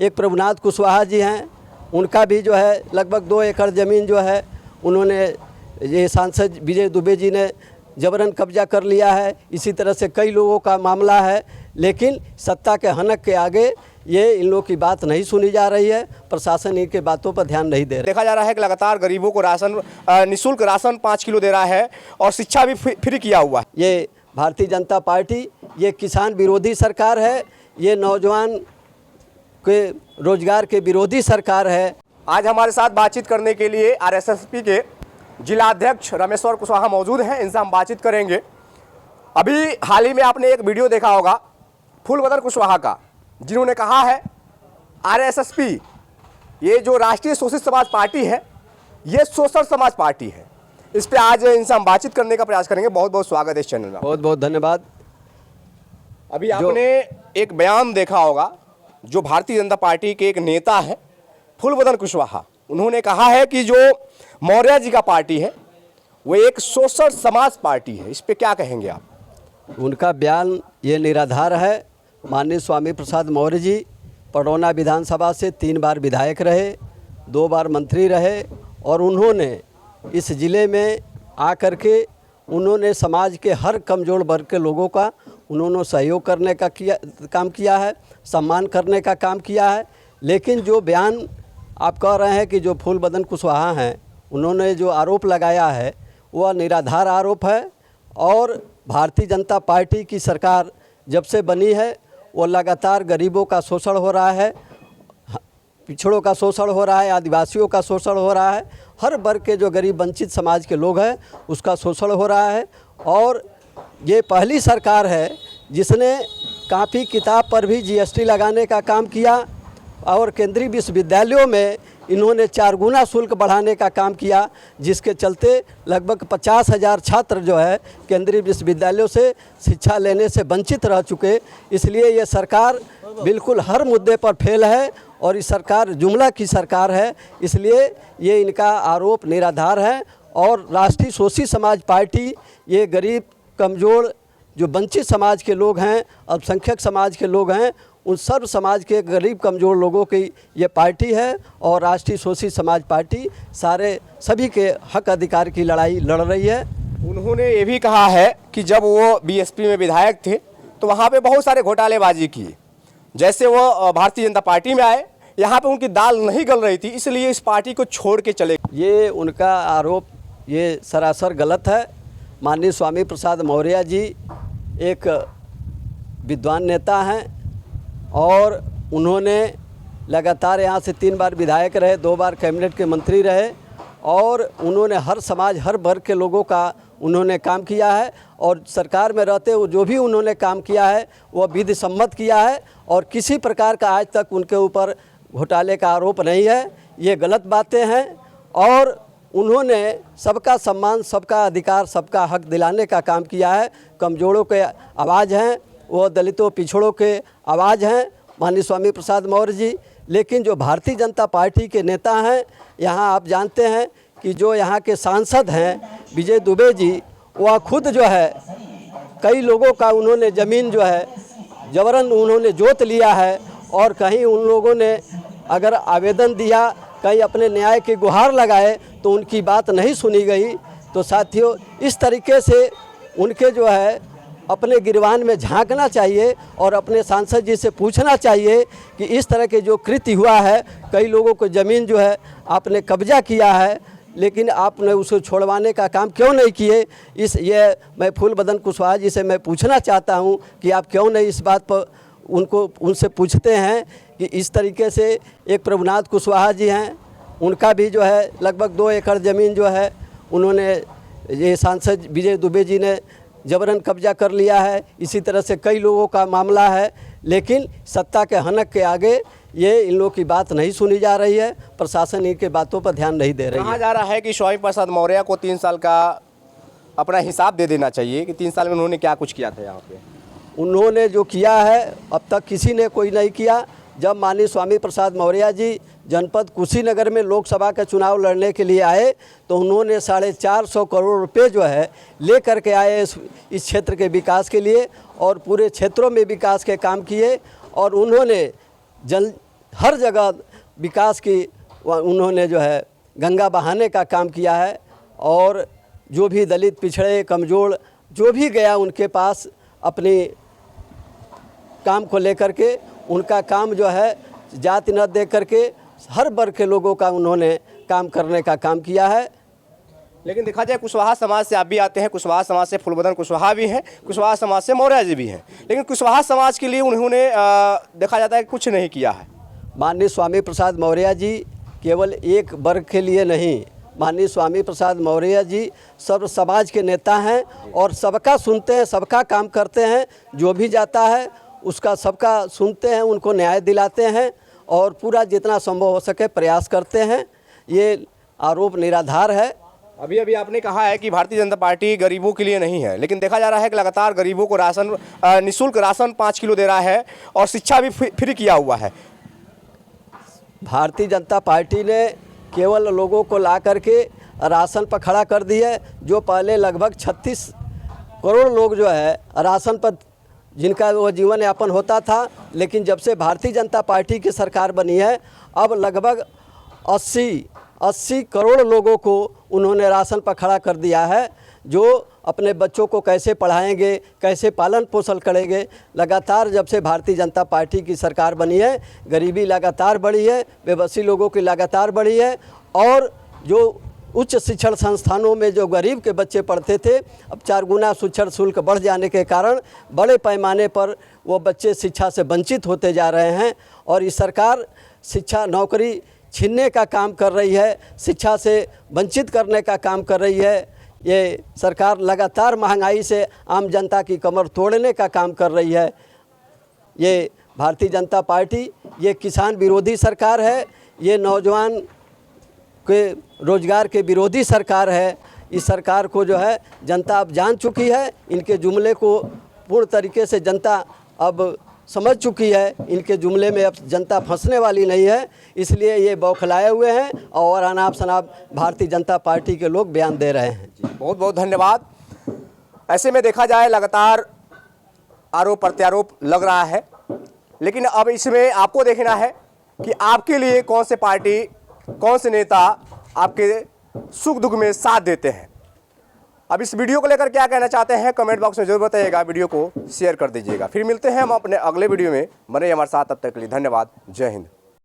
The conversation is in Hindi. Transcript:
एक प्रभुनाथ कुशवाहा जी हैं, उनका भी जो है लगभग 2 एकड़ ज़मीन जो है उन्होंने, ये सांसद विजय दुबे जी ने जबरन कब्जा कर लिया है। इसी तरह से कई लोगों का मामला है, लेकिन सत्ता के हनक के आगे ये इन लोगों की बात नहीं सुनी जा रही है। प्रशासन इनके बातों पर ध्यान नहीं दे रहा। देखा जा रहा है कि लगातार गरीबों को राशन, निःशुल्क राशन 5 किलो दे रहा है और शिक्षा भी फ्री किया हुआ है। ये भारतीय जनता पार्टी ये किसान विरोधी सरकार है, ये नौजवान के रोजगार के विरोधी सरकार है। आज हमारे साथ बातचीत करने के लिए आरएसएसपी के जिलाध्यक्ष रमेश्वर कुशवाहा मौजूद हैं, इनसे हम बातचीत करेंगे। अभी हाल ही में आपने एक वीडियो देखा होगा फूलबदन कुशवाहा का, जिन्होंने कहा है आरएसएसपी, ये जो राष्ट्रीय शोषित समाज पार्टी है, ये शोषण समाज पार्टी है। इस पे आज इनसे हम बातचीत करने का प्रयास करेंगे। बहुत बहुत स्वागत है इस चैनल में। बहुत बहुत धन्यवाद। अभी आपने एक बयान देखा होगा, जो भारतीय जनता पार्टी के एक नेता है फूलबदन कुशवाहा, उन्होंने कहा है कि जो मौर्य जी का पार्टी है वो एक शोषण समाज पार्टी है। इस पे क्या कहेंगे आप? उनका बयान ये निराधार है। माननीय स्वामी प्रसाद मौर्य जी पडरौना विधानसभा से 3 बार विधायक रहे, 2 बार मंत्री रहे और उन्होंने इस ज़िले में आकर के उन्होंने समाज के हर कमज़ोर वर्ग के लोगों का उन्होंने सहयोग करने का काम किया है, सम्मान करने का काम किया है। लेकिन जो बयान आप कह रहे हैं कि जो फूलबदन कुशवाहा हैं, उन्होंने जो आरोप लगाया है वह निराधार आरोप है। और भारतीय जनता पार्टी की सरकार जब से बनी है वो लगातार गरीबों का शोषण हो रहा है, पिछड़ों का शोषण हो रहा है, आदिवासियों का शोषण हो रहा है, हर वर्ग के जो गरीब वंचित समाज के लोग हैं उसका शोषण हो रहा है। और ये पहली सरकार है जिसने कापी किताब पर भी जीएसटी लगाने का काम किया और केंद्रीय विश्वविद्यालयों में इन्होंने 4 गुना शुल्क बढ़ाने का काम किया, जिसके चलते लगभग 50,000 छात्र जो है केंद्रीय विश्वविद्यालयों से शिक्षा लेने से वंचित रह चुके। इसलिए ये सरकार बिल्कुल हर मुद्दे पर फेल है और इस सरकार जुमला की सरकार है। इसलिए ये इनका आरोप निराधार है। और राष्ट्रीय शोषित समाज पार्टी ये गरीब कमज़ोर जो वंचित समाज के लोग हैं, अल्पसंख्यक समाज के लोग हैं, उन सर्व समाज के गरीब कमज़ोर लोगों की ये पार्टी है। और राष्ट्रीय शोषित समाज पार्टी सभी के हक अधिकार की लड़ाई लड़ रही है। उन्होंने ये भी कहा है कि जब वो बीएसपी में विधायक थे तो वहाँ पे बहुत सारे घोटालेबाजी किए। जैसे वो भारतीय जनता पार्टी में आए, यहाँ पे उनकी दाल नहीं गल रही थी, इसलिए इस पार्टी को छोड़ के चले। ये उनका आरोप ये सरासर गलत है। माननीय स्वामी प्रसाद मौर्य जी एक विद्वान नेता हैं और उन्होंने लगातार यहाँ से 3 बार विधायक रहे, 2 बार कैबिनेट के मंत्री रहे और उन्होंने हर समाज हर वर्ग के लोगों का उन्होंने काम किया है। और सरकार में रहते हुए जो भी उन्होंने काम किया है वह विधि सम्मत किया है और किसी प्रकार का आज तक उनके ऊपर घोटाले का आरोप नहीं है। ये गलत बातें हैं। और उन्होंने सबका सम्मान, सबका अधिकार, सबका हक दिलाने का काम किया है। कमज़ोरों के आवाज़ हैं, वो दलितों पिछड़ों के आवाज़ हैं माननीय स्वामी प्रसाद मौर्य जी। लेकिन जो भारतीय जनता पार्टी के नेता हैं, यहाँ आप जानते हैं कि जो यहाँ के सांसद हैं विजय दुबे जी, वह खुद जो है कई लोगों का उन्होंने ज़मीन जो है जबरन उन्होंने जोत लिया है। और कहीं उन लोगों ने अगर आवेदन दिया, कहीं अपने न्याय की गुहार लगाए तो उनकी बात नहीं सुनी गई। तो साथियों, इस तरीके से उनके जो है अपने गिरवान में झांकना चाहिए और अपने सांसद जी से पूछना चाहिए कि इस तरह के जो कृत्य हुआ है, कई लोगों को ज़मीन जो है आपने कब्जा किया है, लेकिन आपने उसे छोड़वाने का काम क्यों नहीं किए। ये मैं फूलबदन कुशवाहा जी से मैं पूछना चाहता हूं कि आप क्यों नहीं इस बात पर उनसे पूछते हैं कि इस तरीके से एक प्रभुनाथ कुशवाहा जी हैं, उनका भी जो है लगभग 2 एकड़ ज़मीन जो है उन्होंने, ये सांसद विजय दुबे जी ने जबरन कब्जा कर लिया है। इसी तरह से कई लोगों का मामला है, लेकिन सत्ता के हनक के आगे ये इन लोगों की बात नहीं सुनी जा रही है। प्रशासन इनके बातों पर ध्यान नहीं दे रही है। कहा जा रहा है कि स्वामी प्रसाद मौर्य को 3 साल का अपना हिसाब दे देना चाहिए कि 3 साल में उन्होंने क्या कुछ किया था यहाँ पे। उन्होंने जो किया है अब तक किसी ने कोई नहीं किया। जब माननीय स्वामी प्रसाद मौर्य जी जनपद कुशीनगर में लोकसभा का चुनाव लड़ने के लिए आए तो उन्होंने 450 करोड़ रुपए जो है ले करके आए इस क्षेत्र के विकास के लिए और पूरे क्षेत्रों में विकास के काम किए। और उन्होंने हर जगह विकास की उन्होंने जो है गंगा बहाने का काम किया है। और जो भी दलित, पिछड़े, कमज़ोर जो भी गया उनके पास अपनी काम को लेकर के, उनका काम जो है जाति न देख करके हर वर्ग के लोगों का उन्होंने काम करने का काम किया है। लेकिन देखा जाए कुशवाहा समाज से आप भी आते हैं, कुशवाहा समाज से फूलबदन कुशवाहा भी हैं, कुशवाहा समाज से मौर्य जी भी हैं, लेकिन कुशवाहा समाज के लिए उन्होंने देखा जाता है कुछ नहीं किया है। माननीय स्वामी प्रसाद मौर्य जी केवल एक वर्ग के लिए नहीं, माननीय स्वामी प्रसाद मौर्य जी सर्व समाज के नेता हैं और सबका सुनते हैं, सबका काम करते हैं। जो भी जाता है उसका सबका सुनते हैं, उनको न्याय दिलाते हैं और पूरा जितना संभव हो सके प्रयास करते हैं। ये आरोप निराधार है। अभी अभी आपने कहा है कि भारतीय जनता पार्टी गरीबों के लिए नहीं है, लेकिन देखा जा रहा है कि लगातार गरीबों को राशन, निःशुल्क राशन 5 किलो दे रहा है और शिक्षा भी फ्री किया हुआ है। भारतीय जनता पार्टी ने केवल लोगों को ला करके राशन पर खड़ा कर दिया है। जो पहले लगभग 36 करोड़ लोग जो है राशन पर जिनका वो जीवन यापन होता था, लेकिन जब से भारतीय जनता पार्टी की सरकार बनी है अब लगभग 80 करोड़ लोगों को उन्होंने राशन पर खड़ा कर दिया है। जो अपने बच्चों को कैसे पढ़ाएंगे, कैसे पालन पोषण करेंगे। लगातार जब से भारतीय जनता पार्टी की सरकार बनी है गरीबी लगातार बढ़ी है, बेबसी लोगों की लगातार बढ़ी है और जो उच्च शिक्षण संस्थानों में जो गरीब के बच्चे पढ़ते थे अब 4 गुना शिक्षण शुल्क बढ़ जाने के कारण बड़े पैमाने पर वो बच्चे शिक्षा से वंचित होते जा रहे हैं। और इस सरकार शिक्षा, नौकरी छीनने का काम कर रही है, शिक्षा से वंचित करने का काम कर रही है। ये सरकार लगातार महंगाई से आम जनता की कमर तोड़ने का काम कर रही है। ये भारतीय जनता पार्टी ये किसान विरोधी सरकार है, ये नौजवान के रोजगार के विरोधी सरकार है। इस सरकार को जो है जनता अब जान चुकी है, इनके जुमले को पूर्ण तरीके से जनता अब समझ चुकी है। इनके जुमले में अब जनता फंसने वाली नहीं है, इसलिए ये बौखलाए हुए हैं और अनाप शनाप भारतीय जनता पार्टी के लोग बयान दे रहे हैं। बहुत बहुत धन्यवाद। ऐसे में देखा जाए लगातार आरोप प्रत्यारोप लग रहा है, लेकिन अब इसमें आपको देखना है कि आपके लिए कौन से पार्टी, कौन से नेता आपके सुख दुख में साथ देते हैं। अब इस वीडियो को लेकर क्या कहना चाहते हैं कमेंट बॉक्स में जरूर बताइएगा, वीडियो को शेयर कर दीजिएगा। फिर मिलते हैं हम अपने अगले वीडियो में, बने हमारे साथ, तब तक के लिए धन्यवाद। जय हिंद।